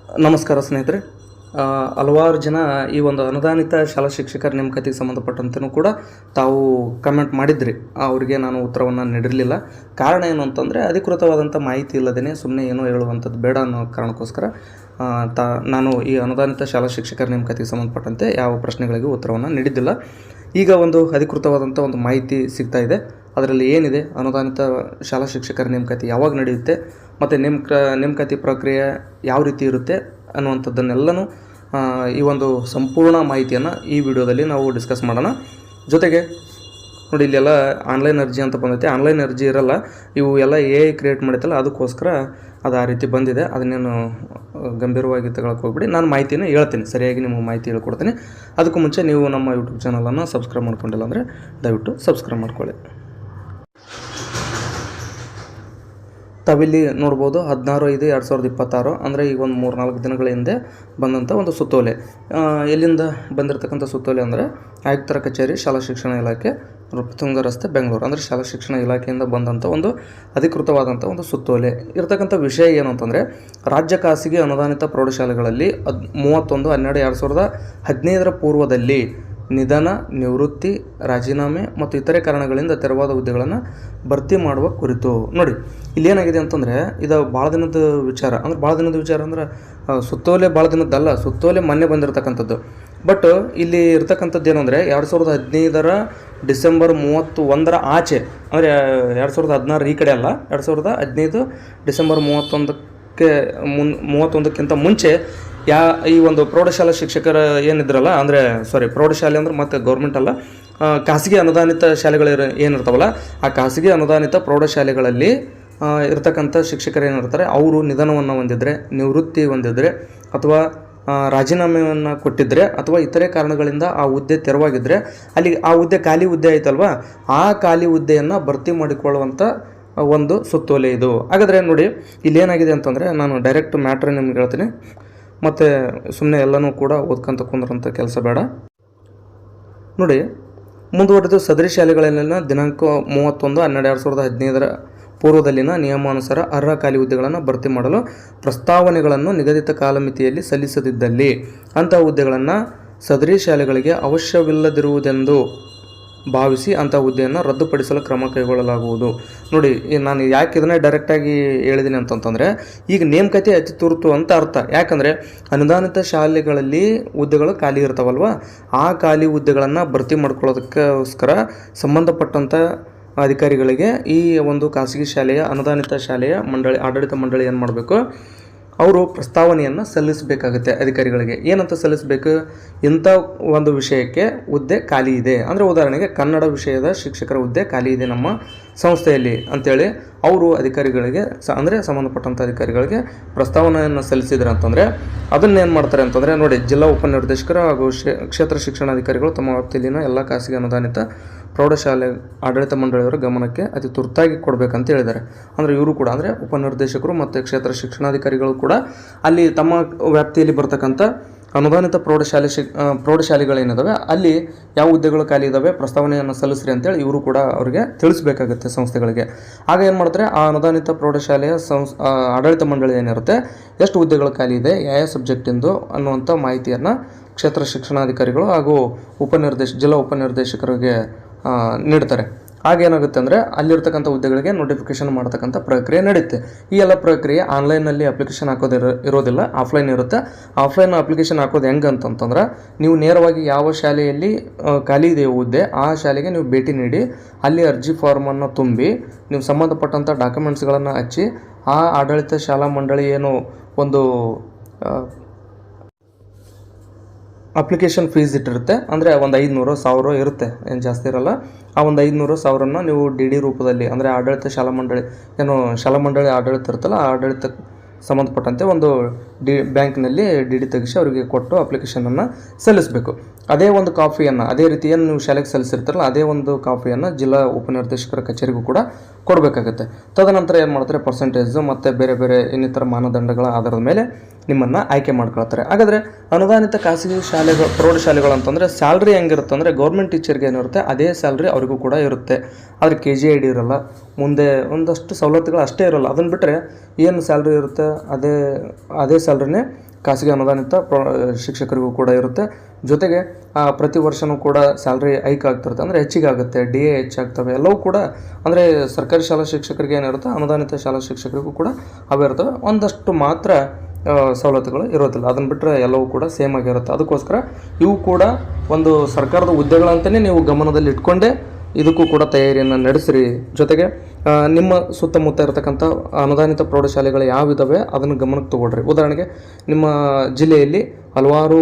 ನಮಸ್ಕಾರ ಸ್ನೇಹಿತರೆ. ಹಲವಾರು ಜನ ಈ ಒಂದು ಅನುದಾನಿತ ಶಾಲಾ ಶಿಕ್ಷಕರ ನೇಮಕಾತಿಗೆ ಸಂಬಂಧಪಟ್ಟಂತೆಯೂ ಕೂಡ ತಾವು ಕಮೆಂಟ್ ಮಾಡಿದ್ರಿ. ಅವರಿಗೆ ನಾನು ಉತ್ತರವನ್ನು ನೀಡಿರಲಿಲ್ಲ. ಕಾರಣ ಏನು ಅಂತಂದರೆ, ಅಧಿಕೃತವಾದಂಥ ಮಾಹಿತಿ ಇಲ್ಲದೇ ಸುಮ್ಮನೆ ಏನೋ ಹೇಳುವಂಥದ್ದು ಬೇಡ ಅನ್ನೋ ಕಾರಣಕ್ಕೋಸ್ಕರ ನಾನು ಈ ಅನುದಾನಿತ ಶಾಲಾ ಶಿಕ್ಷಕರ ನೇಮಕಾತಿಗೆ ಸಂಬಂಧಪಟ್ಟಂತೆ ಯಾವ ಪ್ರಶ್ನೆಗಳಿಗೂ ಉತ್ತರವನ್ನು ನೀಡಿದ್ದಿಲ್ಲ. ಈಗ ಒಂದು ಅಧಿಕೃತವಾದಂಥ ಒಂದು ಮಾಹಿತಿ ಸಿಗ್ತಾ ಇದೆ. ಅದರಲ್ಲಿ ಏನಿದೆ, ಅನುದಾನಿತ ಶಾಲಾ ಶಿಕ್ಷಕರ ನೇಮಕಾತಿ ಯಾವಾಗ ನಡೆಯುತ್ತೆ ಮತ್ತು ನೇಮಕಾತಿ ಪ್ರಕ್ರಿಯೆ ಯಾವ ರೀತಿ ಇರುತ್ತೆ ಅನ್ನುವಂಥದ್ದನ್ನೆಲ್ಲನೂ ಈ ಒಂದು ಸಂಪೂರ್ಣ ಮಾಹಿತಿಯನ್ನು ಈ ವಿಡಿಯೋದಲ್ಲಿ ನಾವು ಡಿಸ್ಕಸ್ ಮಾಡೋಣ. ಜೊತೆಗೆ ನೋಡಿ, ಇಲ್ಲೆಲ್ಲ ಆನ್ಲೈನ್ ಅರ್ಜಿ ಅಂತ ಬಂದೈತೆ. ಆನ್ಲೈನ್ ಅರ್ಜಿ ಇರಲ್ಲ, ಇವು ಎಲ್ಲ AI ಕ್ರಿಯೇಟ್ ಮಾಡಿತ್ತಲ್ಲ, ಅದಕ್ಕೋಸ್ಕರ ಅದು ಆ ರೀತಿ ಬಂದಿದೆ. ಅದನ್ನೇನು ಗಂಭೀರವಾಗಿ ತಗೊಳಕ್ಕೆ ಹೋಗ್ಬಿಡಿ. ನಾನು ಮಾಹಿತಿನ ಹೇಳ್ತೀನಿ, ಸರಿಯಾಗಿ ನಿಮಗೆ ಮಾಹಿತಿ ಹೇಳ್ಕೊಡ್ತೀನಿ. ಅದಕ್ಕೂ ಮುಂಚೆ ನೀವು ನಮ್ಮ ಯೂಟ್ಯೂಬ್ ಚಾನಲನ್ನು ಸಬ್ಸ್ಕ್ರೈಬ್ ಮಾಡ್ಕೊಂಡಿಲ್ಲ ಅಂದರೆ ದಯವಿಟ್ಟು ಸಬ್ಸ್ಕ್ರೈಬ್ ಮಾಡ್ಕೊಳ್ಳಿ. ತಾವಿಲ್ಲಿ ನೋಡ್ಬೋದು 16/5/2026 ಅಂದರೆ ಈಗ ಒಂದು 3-4 ದಿನಗಳ ಹಿಂದೆ ಬಂದಂಥ ಒಂದು ಸುತ್ತೋಲೆ. ಎಲ್ಲಿಂದ ಬಂದಿರತಕ್ಕಂಥ ಸುತ್ತೋಲೆ ಅಂದರೆ ಆಯುಕ್ತರ ಕಚೇರಿ, ಶಾಲಾ ಶಿಕ್ಷಣ ಇಲಾಖೆ, ನೃಪತುಂಗ ರಸ್ತೆ, ಬೆಂಗಳೂರು. ಅಂದರೆ ಶಾಲಾ ಶಿಕ್ಷಣ ಇಲಾಖೆಯಿಂದ ಬಂದಂಥ ಒಂದು ಅಧಿಕೃತವಾದಂಥ ಒಂದು ಸುತ್ತೋಲೆ. ಇರತಕ್ಕಂಥ ವಿಷಯ ಏನು ಅಂತಂದರೆ, ರಾಜ್ಯ ಖಾಸಗಿ ಅನುದಾನಿತ ಪ್ರೌಢಶಾಲೆಗಳಲ್ಲಿ 31/12/2015 ಪೂರ್ವದಲ್ಲಿ ನಿಧನ, ನಿವೃತ್ತಿ, ರಾಜೀನಾಮೆ ಮತ್ತು ಇತರೆ ಕಾರಣಗಳಿಂದ ತೆರವಾದ ಹುದ್ದೆಗಳನ್ನು ಭರ್ತಿ ಮಾಡುವ ಕುರಿತು. ನೋಡಿ, ಇಲ್ಲೇನಾಗಿದೆ ಅಂತಂದರೆ, ಇದು ಭಾಳ ದಿನದ ವಿಚಾರ. ಅಂದರೆ ಭಾಳ ದಿನದ ವಿಚಾರ ಅಂದರೆ ಸುತ್ತೋಲೆ ಭಾಳ ದಿನದ್ದಲ್ಲ, ಸುತ್ತೋಲೆ ಮೊನ್ನೆ ಬಂದಿರತಕ್ಕಂಥದ್ದು. ಬಟ್ ಇಲ್ಲಿ ಇರ್ತಕ್ಕಂಥದ್ದು ಏನು ಅಂದರೆ, 2015 ಡಿಸೆಂಬರ್ 31 ಆಚೆ, ಅಂದರೆ 2016 ಈ ಕಡೆ ಅಲ್ಲ, 2015 ಡಿಸೆಂಬರ್ 31ಕ್ಕಿಂತ ಮುಂಚೆ ಈ ಒಂದು ಪ್ರೌಢಶಾಲಾ ಶಿಕ್ಷಕರ ಏನಿದ್ರಲ್ಲ, ಅಂದರೆ ಪ್ರೌಢಶಾಲೆ ಅಂದ್ರೆ ಮತ್ತೆ ಗೌರ್ಮೆಂಟ್ ಅಲ್ಲ, ಖಾಸಗಿ ಅನುದಾನಿತ ಶಾಲೆಗಳು ಏನಿರ್ತಾವಲ್ಲ, ಆ ಖಾಸಗಿ ಅನುದಾನಿತ ಪ್ರೌಢಶಾಲೆಗಳಲ್ಲಿ ಇರ್ತಕ್ಕಂಥ ಶಿಕ್ಷಕರು ಏನಿರ್ತಾರೆ, ಅವರು ನಿಧನವನ್ನು ಹೊಂದಿದ್ರೆ, ನಿವೃತ್ತಿ ಹೊಂದಿದ್ರೆ, ಅಥವಾ ರಾಜೀನಾಮೆಯನ್ನು ಕೊಟ್ಟಿದ್ದರೆ, ಅಥವಾ ಇತರೆ ಕಾರಣಗಳಿಂದ ಆ ಹುದ್ದೆ ತೆರವಾಗಿದ್ದರೆ, ಅಲ್ಲಿ ಆ ಹುದ್ದೆ ಖಾಲಿ ಹುದ್ದೆ ಆಯ್ತಲ್ವ, ಆ ಖಾಲಿ ಹುದ್ದೆಯನ್ನು ಭರ್ತಿ ಮಾಡಿಕೊಳ್ಳುವಂಥ ಒಂದು ಸುತ್ತೋಲೆ ಇದು. ಹಾಗಾದರೆ ನೋಡಿ, ಇಲ್ಲೇನಾಗಿದೆ ಅಂತಂದರೆ, ನಾನು ಡೈರೆಕ್ಟ್ ಮ್ಯಾಟ್ರ್ ನಿಮ್ಗೆ ಹೇಳ್ತೀನಿ, ಮತ್ತು ಸುಮ್ಮನೆ ಎಲ್ಲನೂ ಕೂಡ ಓದ್ಕೊಂತ ಕುಂದ್ರಂಥ ಕೆಲಸ ಬೇಡ. ನೋಡಿ, ಮುಂದುವರೆದು ಸದರಿ ಶಾಲೆಗಳಲ್ಲಿನ ದಿನಾಂಕ 31/12/2015 ಪೂರ್ವದಲ್ಲಿನ ನಿಯಮಾನುಸಾರ ಅರ್ಹ ಖಾಲಿ ಹುದ್ದೆಗಳನ್ನು ಭರ್ತಿ ಮಾಡಲು ಪ್ರಸ್ತಾವನೆಗಳನ್ನು ನಿಗದಿತ ಕಾಲಮಿತಿಯಲ್ಲಿ ಸಲ್ಲಿಸದಿದ್ದಲ್ಲಿ ಅಂತಹ ಹುದ್ದೆಗಳನ್ನು ಸದರಿ ಶಾಲೆಗಳಿಗೆ ಅವಶ್ಯವಿಲ್ಲದಿರುವುದೆಂದು ಭಾವಿಸಿ ಅಂಥ ಹುದ್ದೆಯನ್ನು ರದ್ದುಪಡಿಸಲು ಕ್ರಮ ಕೈಗೊಳ್ಳಲಾಗುವುದು. ನೋಡಿ, ನಾನು ಯಾಕೆ ಇದನ್ನೇ ಡೈರೆಕ್ಟಾಗಿ ಹೇಳಿದ್ದೀನಿ ಅಂತಂತಂದರೆ, ಈಗ ನೇಮಕಾತಿ ಅತಿ ತುರ್ತು ಅಂತ ಅರ್ಥ. ಯಾಕಂದರೆ ಅನುದಾನಿತ ಶಾಲೆಗಳಲ್ಲಿ ಹುದ್ದೆಗಳು ಖಾಲಿ ಇರ್ತಾವಲ್ವ, ಆ ಖಾಲಿ ಹುದ್ದೆಗಳನ್ನು ಭರ್ತಿ ಮಾಡ್ಕೊಳ್ಳೋದಕ್ಕೋಸ್ಕರ ಸಂಬಂಧಪಟ್ಟಂಥ ಅಧಿಕಾರಿಗಳಿಗೆ ಈ ಒಂದು ಖಾಸಗಿ ಶಾಲೆಯ ಅನುದಾನಿತ ಶಾಲೆಯ ಆಡಳಿತ ಮಂಡಳಿ ಏನು ಮಾಡಬೇಕು, ಅವರು ಪ್ರಸ್ತಾವನೆಯನ್ನು ಸಲ್ಲಿಸಬೇಕಾಗುತ್ತೆ ಅಧಿಕಾರಿಗಳಿಗೆ. ಏನಂತ ಸಲ್ಲಿಸಬೇಕು, ಇಂಥ ಒಂದು ವಿಷಯಕ್ಕೆ ಹುದ್ದೆ ಖಾಲಿ ಇದೆ, ಅಂದರೆ ಉದಾಹರಣೆಗೆ ಕನ್ನಡ ವಿಷಯದ ಶಿಕ್ಷಕರ ಹುದ್ದೆ ಖಾಲಿ ಇದೆ ನಮ್ಮ ಸಂಸ್ಥೆಯಲ್ಲಿ ಅಂತೇಳಿ ಅವರು ಅಧಿಕಾರಿಗಳಿಗೆ ಅಂದರೆ ಸಂಬಂಧಪಟ್ಟಂಥ ಅಧಿಕಾರಿಗಳಿಗೆ ಪ್ರಸ್ತಾವನೆಯನ್ನು ಸಲ್ಲಿಸಿದ್ರೆ ಅಂತಂದರೆ, ಅದನ್ನೇನು ಮಾಡ್ತಾರೆ ಅಂತಂದರೆ, ನೋಡಿ, ಜಿಲ್ಲಾ ಉಪನಿರ್ದೇಶಕರು ಹಾಗೂ ಕ್ಷೇತ್ರ ಶಿಕ್ಷಣಾಧಿಕಾರಿಗಳು ತಮ್ಮ ವ್ಯಾಪ್ತಿಯಲ್ಲಿನ ಎಲ್ಲ ಖಾಸಗಿ ಅನುದಾನಿತ ಪ್ರೌಢಶಾಲೆ ಆಡಳಿತ ಮಂಡಳಿಯವರ ಗಮನಕ್ಕೆ ಅತಿ ತುರ್ತಾಗಿ ಕೊಡಬೇಕಂತ ಹೇಳಿದ್ದಾರೆ. ಅಂದರೆ ಇವರು ಕೂಡ, ಅಂದರೆ ಉಪನಿರ್ದೇಶಕರು ಮತ್ತು ಕ್ಷೇತ್ರ ಶಿಕ್ಷಣಾಧಿಕಾರಿಗಳು ಕೂಡ ಅಲ್ಲಿ ತಮ್ಮ ವ್ಯಾಪ್ತಿಯಲ್ಲಿ ಬರ್ತಕ್ಕಂಥ ಅನುದಾನಿತ ಪ್ರೌಢಶಾಲೆಗಳೇನಿದ್ದಾವೆ ಅಲ್ಲಿ ಯಾವ ಹುದ್ದೆಗಳು ಖಾಲಿ ಇದ್ದಾವೆ ಪ್ರಸ್ತಾವನೆಯನ್ನು ಸಲ್ಲಿಸ್ರಿ ಅಂತೇಳಿ ಇವರು ಕೂಡ ಅವರಿಗೆ ತಿಳಿಸ್ಬೇಕಾಗುತ್ತೆ ಸಂಸ್ಥೆಗಳಿಗೆ. ಆಗ ಏನು ಮಾಡ್ತಾರೆ, ಆ ಅನುದಾನಿತ ಪ್ರೌಢಶಾಲೆಯ ಆಡಳಿತ ಮಂಡಳಿ ಏನಿರುತ್ತೆ, ಎಷ್ಟು ಹುದ್ದೆಗಳು ಖಾಲಿ ಇದೆ, ಯಾವ ಸಬ್ಜೆಕ್ಟಿಂದು ಅನ್ನುವಂಥ ಮಾಹಿತಿಯನ್ನು ಕ್ಷೇತ್ರ ಶಿಕ್ಷಣಾಧಿಕಾರಿಗಳು ಹಾಗೂ ಜಿಲ್ಲಾ ಉಪನಿರ್ದೇಶಕರಿಗೆ ನೀಡ್ತಾರೆ. ಆಗೇನಾಗುತ್ತೆ ಅಂದರೆ, ಅಲ್ಲಿರ್ತಕ್ಕಂಥ ಹುದ್ದೆಗಳಿಗೆ ನೋಟಿಫಿಕೇಷನ್ ಮಾಡ್ತಕ್ಕಂಥ ಪ್ರಕ್ರಿಯೆ ನಡೆಯುತ್ತೆ. ಈ ಎಲ್ಲ ಪ್ರಕ್ರಿಯೆ ಆನ್ಲೈನಲ್ಲಿ ಅಪ್ಲಿಕೇಶನ್ ಹಾಕೋದು ಇರೋದಿಲ್ಲ, ಆಫ್ಲೈನ್ ಇರುತ್ತೆ. ಆಫ್ಲೈನ್ ಅಪ್ಲಿಕೇಶನ್ ಹಾಕೋದು ಹೆಂಗೆ ಅಂತಂತಂದ್ರೆ, ನೀವು ನೇರವಾಗಿ ಯಾವ ಶಾಲೆಯಲ್ಲಿ ಖಾಲಿ ಇದೆ ಹುದ್ದೆ ಆ ಶಾಲೆಗೆ ನೀವು ಭೇಟಿ ನೀಡಿ ಅಲ್ಲಿ ಅರ್ಜಿ ಫಾರ್ಮನ್ನು ತುಂಬಿ ನೀವು ಸಂಬಂಧಪಟ್ಟಂಥ ಡಾಕ್ಯುಮೆಂಟ್ಸ್ಗಳನ್ನು ಹಚ್ಚಿ ಆ ಆಡಳಿತ ಶಾಲಾ ಮಂಡಳಿ ಏನು ಒಂದು ಅಪ್ಲಿಕೇಶನ್ ಫೀಸ್ ಇಟ್ಟಿರುತ್ತೆ, ಅಂದರೆ ಒಂದು 500-1000 ಇರುತ್ತೆ, ಏನು ಜಾಸ್ತಿ ಇರೋಲ್ಲ. ಆ ಒಂದು 500-1000 ನೀವು DD ರೂಪದಲ್ಲಿ, ಅಂದರೆ ಆಡಳಿತ ಶಾಲಾ ಮಂಡಳಿ ಶಾಲಾ ಮಂಡಳಿ ಆಡಳಿತ ಇರುತ್ತಲ್ಲ, ಆ ಆಡಳಿತಕ್ಕೆ ಸಂಬಂಧಪಟ್ಟಂತೆ ಒಂದು ಬ್ಯಾಂಕ್ನಲ್ಲಿ DD ತೆಗಿಸಿ ಅವರಿಗೆ ಕೊಟ್ಟು ಅಪ್ಲಿಕೇಶನನ್ನು ಸಲ್ಲಿಸಬೇಕು. ಅದೇ ಒಂದು ಕಾಪಿಯನ್ನು, ಅದೇ ರೀತಿ ಏನು ನೀವು ಶಾಲೆಗೆ ಸಲ್ಲಿಸಿರ್ತಾರಲ್ಲ ಅದೇ ಒಂದು ಕಾಪಿಯನ್ನು ಜಿಲ್ಲಾ ಉಪನಿರ್ದೇಶಕರ ಕಚೇರಿಗೂ ಕೂಡ ಕೊಡಬೇಕಾಗುತ್ತೆ. ತದನಂತರ ಏನು ಮಾಡ್ತಾರೆ, ಪರ್ಸೆಂಟೇಜು ಮತ್ತು ಬೇರೆ ಬೇರೆ ಇನ್ನಿತರ ಮಾನದಂಡಗಳ ಆಧಾರದ ಮೇಲೆ ನಿಮ್ಮನ್ನು ಆಯ್ಕೆ ಮಾಡ್ಕೊಳ್ತಾರೆ. ಹಾಗಾದರೆ ಅನುದಾನಿತ ಖಾಸಗಿ ಪ್ರೌಢಶಾಲೆಗಳು ಅಂತಂದರೆ ಸ್ಯಾಲ್ರಿ ಹೆಂಗಿರುತ್ತೆ ಅಂದರೆ, ಗೌರ್ಮೆಂಟ್ ಟೀಚರ್ಗೆ ಏನಿರುತ್ತೆ ಅದೇ ಸ್ಯಾಲ್ರಿ ಅವರಿಗೂ ಕೂಡ ಇರುತ್ತೆ. ಆದರೆ KGID ಇರೋಲ್ಲ, ಮುಂದೆ ಒಂದಷ್ಟು ಸವಲತ್ತುಗಳು ಅಷ್ಟೇ ಇರೋಲ್ಲ. ಅದನ್ನು ಬಿಟ್ಟರೆ ಏನು ಸ್ಯಾಲ್ರಿ ಇರುತ್ತೆ ಅದೇ ಸ್ಯಾಲ್ರಿನೇ ಖಾಸಗಿ ಅನುದಾನಿತ ಶಿಕ್ಷಕರಿಗೂ ಕೂಡ ಇರುತ್ತೆ. ಜೊತೆಗೆ ಪ್ರತಿ ವರ್ಷವೂ ಕೂಡ ಸ್ಯಾಲ್ರಿ ಹೈಕ್ ಆಗ್ತಿರುತ್ತೆ, ಅಂದರೆ ಹೆಚ್ಚಿಗೆ ಆಗುತ್ತೆ, DA ಹೆಚ್ಚಾಗ್ತವೆ, ಎಲ್ಲವೂ ಕೂಡ ಅಂದರೆ ಸರ್ಕಾರಿ ಶಾಲಾ ಶಿಕ್ಷಕರಿಗೆ ಏನಿರುತ್ತೆ ಅನುದಾನಿತ ಶಾಲಾ ಶಿಕ್ಷಕರಿಗೂ ಕೂಡ ಅವೇ ಇರ್ತವೆ. ಒಂದಷ್ಟು ಮಾತ್ರ ಸವಲತ್ತುಗಳು ಇರೋದಿಲ್ಲ, ಅದನ್ನು ಬಿಟ್ಟರೆ ಎಲ್ಲವೂ ಕೂಡ ಸೇಮ್ ಆಗಿರುತ್ತೆ. ಅದಕ್ಕೋಸ್ಕರ ಇವು ಕೂಡ ಒಂದು ಸರ್ಕಾರದ ಹುದ್ದೆಗಳಂತಲೇ ನೀವು ಗಮನದಲ್ಲಿ ಇಟ್ಕೊಂಡೇ ಇದಕ್ಕೂ ಕೂಡ ತಯಾರಿಯನ್ನು ನಡೆಸಿರಿ. ಜೊತೆಗೆ ನಿಮ್ಮ ಸುತ್ತಮುತ್ತ ಇರತಕ್ಕಂಥ ಅನುದಾನಿತ ಪ್ರೌಢಶಾಲೆಗಳು ಯಾವಿದ್ದಾವೆ ಅದನ್ನು ಗಮನಕ್ಕೆ ತೊಗೊಳ್ರಿ. ಉದಾಹರಣೆಗೆ ನಿಮ್ಮ ಜಿಲ್ಲೆಯಲ್ಲಿ ಹಲವಾರು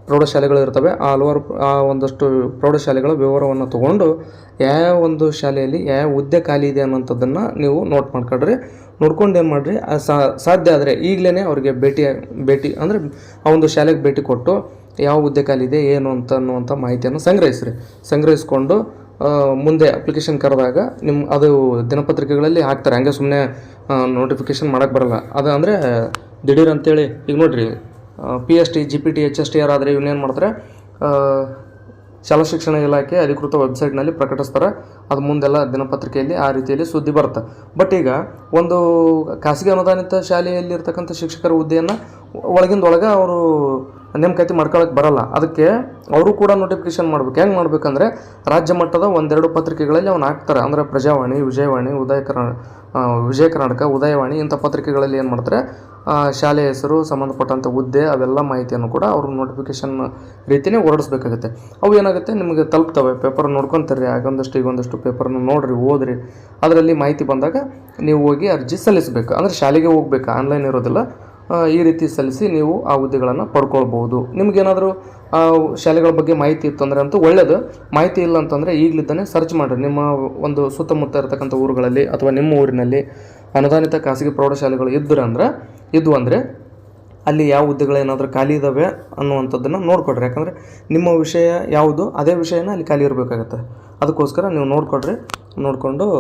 ಪ್ರೌಢಶಾಲೆಗಳು ಇರ್ತವೆ. ಆ ಒಂದಷ್ಟು ಪ್ರೌಢಶಾಲೆಗಳ ವಿವರವನ್ನು ತೊಗೊಂಡು ಯಾವ ಒಂದು ಶಾಲೆಯಲ್ಲಿ ಯಾವ ಹುದ್ದೆ ಖಾಲಿ ಇದೆ ಅನ್ನೋಂಥದ್ದನ್ನು ನೀವು ನೋಟ್ ಮಾಡ್ಕೊಳ್ರಿ. ನೋಡ್ಕೊಂಡು ಏನು ಮಾಡಿರಿ, ಸಾಧ್ಯ ಆದರೆ ಈಗಲೇ ಅವ್ರಿಗೆ ಭೇಟಿ ಅಂದರೆ ಆ ಒಂದು ಶಾಲೆಗೆ ಭೇಟಿ ಕೊಟ್ಟು ಯಾವ ಹುದ್ದೆ ಖಾಲಿ ಇದೆ ಏನು ಅನ್ನುವಂಥ ಮಾಹಿತಿಯನ್ನು ಸಂಗ್ರಹಿಸ್ಕೊಂಡು ಮುಂದೆ ಅಪ್ಲಿಕೇಶನ್ ಕರೆದಾಗ ಅದು ದಿನಪತ್ರಿಕೆಗಳಲ್ಲಿ ಹಾಕ್ತಾರೆ. ಹಂಗೆ ಸುಮ್ಮನೆ ನೋಟಿಫಿಕೇಷನ್ ಮಾಡೋಕ್ಕೆ ಬರೋಲ್ಲ. ಅದು ಅಂದರೆ ದಿಢೀರ್ ಅಂತೇಳಿ ಈಗ ನೋಡಿರಿ PST GPT HSTR ಆದರೆ ಇವನ್ನೇನು ಮಾಡ್ತಾರೆ, ಶಾಲಾ ಶಿಕ್ಷಣ ಇಲಾಖೆ ಅಧಿಕೃತ ವೆಬ್ಸೈಟ್ನಲ್ಲಿ ಪ್ರಕಟಿಸ್ತಾರೆ. ಅದು ಮುಂದೆಲ್ಲ ದಿನಪತ್ರಿಕೆಯಲ್ಲಿ ಆ ರೀತಿಯಲ್ಲಿ ಸುದ್ದಿ ಬರುತ್ತೆ. ಬಟ್ ಈಗ ಒಂದು ಖಾಸಗಿ ಅನುದಾನಿತ ಶಾಲೆಯಲ್ಲಿರ್ತಕ್ಕಂಥ ಶಿಕ್ಷಕರ ಹುದ್ದೆಯನ್ನು ಒಳಗೆ ಅವರು ನೇಮಕಾತಿ ಮಾಡ್ಕೊಳ್ಳೋಕೆ ಬರೋಲ್ಲ. ಅದಕ್ಕೆ ಅವರು ಕೂಡ ನೋಟಿಫಿಕೇಷನ್ ಮಾಡ್ಬೇಕು. ಹೆಂಗೆ ಮಾಡ್ಬೇಕಂದ್ರೆ ರಾಜ್ಯ ಮಟ್ಟದ ಒಂದೆರಡು ಪತ್ರಿಕೆಗಳಲ್ಲಿ ಅವ್ನು ಹಾಕ್ತಾರೆ. ಅಂದರೆ ಪ್ರಜಾವಾಣಿ, ವಿಜಯವಾಣಿ, ವಿಜಯ ಕರ್ನಾಟಕ, ಉದಯವಾಣಿ ಇಂಥ ಪತ್ರಿಕೆಗಳಲ್ಲಿ ಏನು ಮಾಡ್ತಾರೆ, ಶಾಲೆ ಹೆಸರು, ಸಂಬಂಧಪಟ್ಟಂಥ ಹುದ್ದೆ ಅವೆಲ್ಲ ಮಾಹಿತಿಯನ್ನು ಕೂಡ ಅವರು ನೋಟಿಫಿಕೇಷನ್ ರೀತಿಯೇ ಹೊರಡಿಸ್ಬೇಕಾಗುತ್ತೆ. ಅವು ಏನಾಗುತ್ತೆ ನಿಮಗೆ ತಲುಪ್ತವೆ. ಪೇಪರ್ ನೋಡ್ಕೊತೀರಿ, ಈಗೊಂದಷ್ಟು ಪೇಪರನ್ನು ನೋಡಿರಿ, ಓದಿರಿ. ಅದರಲ್ಲಿ ಮಾಹಿತಿ ಬಂದಾಗ ನೀವು ಹೋಗಿ ಅರ್ಜಿ ಸಲ್ಲಿಸಬೇಕು. ಅಂದರೆ ಶಾಲೆಗೆ ಹೋಗ್ಬೇಕು, ಆನ್ಲೈನ್ ಇರೋದಿಲ್ಲ. ಈ ರೀತಿ ಸಲ್ಲಿಸಿ ನೀವು ಆ ಹುದ್ದೆಗಳನ್ನು ಪಡ್ಕೊಳ್ಬೋದು. ನಿಮಗೇನಾದರೂ ಶಾಲೆಗಳ ಬಗ್ಗೆ ಮಾಹಿತಿ ಇತ್ತು ಅಂದರೆ ಅಂತೂ ಒಳ್ಳೆಯದು. ಮಾಹಿತಿ ಇಲ್ಲ ಅಂತಂದರೆ ಈಗಲಿದ್ದಾನೆ ಸರ್ಚ್ ಮಾಡಿರಿ. ನಿಮ್ಮ ಒಂದು ಸುತ್ತಮುತ್ತ ಇರತಕ್ಕಂಥ ಊರುಗಳಲ್ಲಿ ಅಥವಾ ನಿಮ್ಮ ಊರಿನಲ್ಲಿ ಅನುದಾನಿತ ಖಾಸಗಿ ಪ್ರೌಢಶಾಲೆಗಳು ಇದ್ವು ಅಂದರೆ ಅಲ್ಲಿ ಯಾವ ಹುದ್ದೆಗಳೇನಾದರೂ ಖಾಲಿ ಇದ್ದಾವೆ ಅನ್ನುವಂಥದ್ದನ್ನು ನೋಡ್ಕೊಡ್ರಿ. ಯಾಕಂದರೆ ನಿಮ್ಮ ವಿಷಯ ಯಾವುದು ಅದೇ ವಿಷಯನ ಅಲ್ಲಿ ಖಾಲಿ ಇರಬೇಕಾಗತ್ತೆ. ಅದಕ್ಕೋಸ್ಕರ ನೀವು ನೋಡಿಕೊಂಡು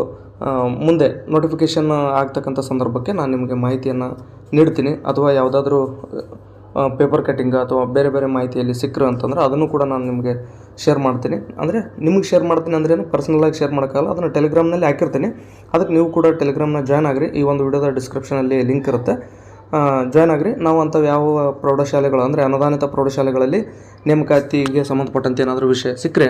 ಮುಂದೆ ನೋಟಿಫಿಕೇಷನ್ ಆಗ್ತಕ್ಕಂಥ ಸಂದರ್ಭಕ್ಕೆ ನಾನು ನಿಮಗೆ ಮಾಹಿತಿಯನ್ನು ನೀಡ್ತೀನಿ. ಅಥವಾ ಯಾವುದಾದ್ರೂ ಪೇಪರ್ ಕಟ್ಟಿಂಗ್ ಅಥವಾ ಬೇರೆ ಬೇರೆ ಮಾಹಿತಿಯಲ್ಲಿ ಸಿಕ್ಕರು ಅಂತಂದ್ರೆ ಅದನ್ನು ಕೂಡ ನಾನು ನಿಮಗೆ ಶೇರ್ ಮಾಡ್ತೀನಿ. ಅಂದರೆ ನಿಮಗೆ ಶೇರ್ ಮಾಡ್ತೀನಿ ಅಂದ್ರೇನು, ಪರ್ಸನಲಾಗಿ ಶೇರ್ ಮಾಡೋಕ್ಕಾಗಲ್ಲ. ಅದನ್ನು ಟೆಲಿಗ್ರಾಮ್ನಲ್ಲಿ ಹಾಕಿರ್ತೀನಿ. ಅದಕ್ಕೆ ನೀವು ಕೂಡ ಟೆಲಿಗ್ರಾಮ್ನ ಜಾಯ್ನ್ ಆಗಿರಿ. ಈ ಒಂದು ವಿಡಿಯೋದ ಡಿಸ್ಕ್ರಿಪ್ಷನಲ್ಲಿ ಲಿಂಕ್ ಇರುತ್ತೆ, ಜಾಯ್ನ್ ಆಗಿರಿ. ನಾವು ಅಂಥವು ಯಾವ ಪ್ರೌಢಶಾಲೆಗಳು ಅಂದರೆ ಅನುದಾನಿತ ಪ್ರೌಢಶಾಲೆಗಳಲ್ಲಿ ನೇಮಕಾತಿಗೆ ಸಂಬಂಧಪಟ್ಟಂತೆ ಏನಾದರೂ ವಿಷಯ ಸಿಕ್ಕರೆ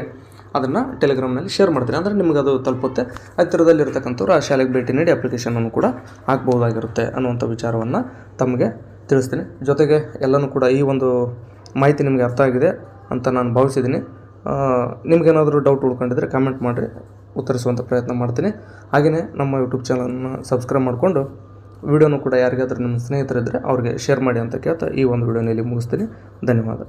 ಅದನ್ನು ಟೆಲಿಗ್ರಾಮ್ನಲ್ಲಿ ಶೇರ್ ಮಾಡ್ತೀನಿ. ಅಂದರೆ ನಿಮಗೆ ಅದು ತಲುಪುತ್ತೆ. ಹತ್ತಿರದಲ್ಲಿರ್ತಕ್ಕಂಥವ್ರು ಆ ಶಾಲೆಗೆ ಭೇಟಿ ನೀಡಿ ಅಪ್ಲಿಕೇಶನನ್ನು ಕೂಡ ಹಾಕ್ಬೋದಾಗಿರುತ್ತೆ ಅನ್ನುವಂಥ ವಿಚಾರವನ್ನು ತಮಗೆ ತಿಳಿಸ್ತೀನಿ. ಜೊತೆಗೆ ಎಲ್ಲನೂ ಕೂಡ ಈ ಒಂದು ಮಾಹಿತಿ ನಿಮಗೆ ಅರ್ಥ ಆಗಿದೆ ಅಂತ ನಾನು ಭಾವಿಸಿದ್ದೀನಿ. ನಿಮಗೇನಾದರೂ ಡೌಟ್ ಉಳ್ಕೊಂಡಿದ್ರೆ ಕಾಮೆಂಟ್ ಮಾಡಿರಿ, ಉತ್ತರಿಸುವಂಥ ಪ್ರಯತ್ನ ಮಾಡ್ತೀನಿ. ಹಾಗೆಯೇ ನಮ್ಮ ಯೂಟ್ಯೂಬ್ ಚಾನಲನ್ನು ಸಬ್ಸ್ಕ್ರೈಬ್ ಮಾಡಿಕೊಂಡು ವಿಡಿಯೋನು ಕೂಡ ಯಾರಿಗಾದ್ರೂ ನಿಮ್ಮ ಸ್ನೇಹಿತರಿದ್ದರೆ ಅವ್ರಿಗೆ ಶೇರ್ ಮಾಡಿ ಅಂತ ಕೇಳ್ತಾ ಈ ಒಂದು ವಿಡಿಯೋನಲ್ಲಿ ಮುಗಿಸ್ತೀನಿ. ಧನ್ಯವಾದ.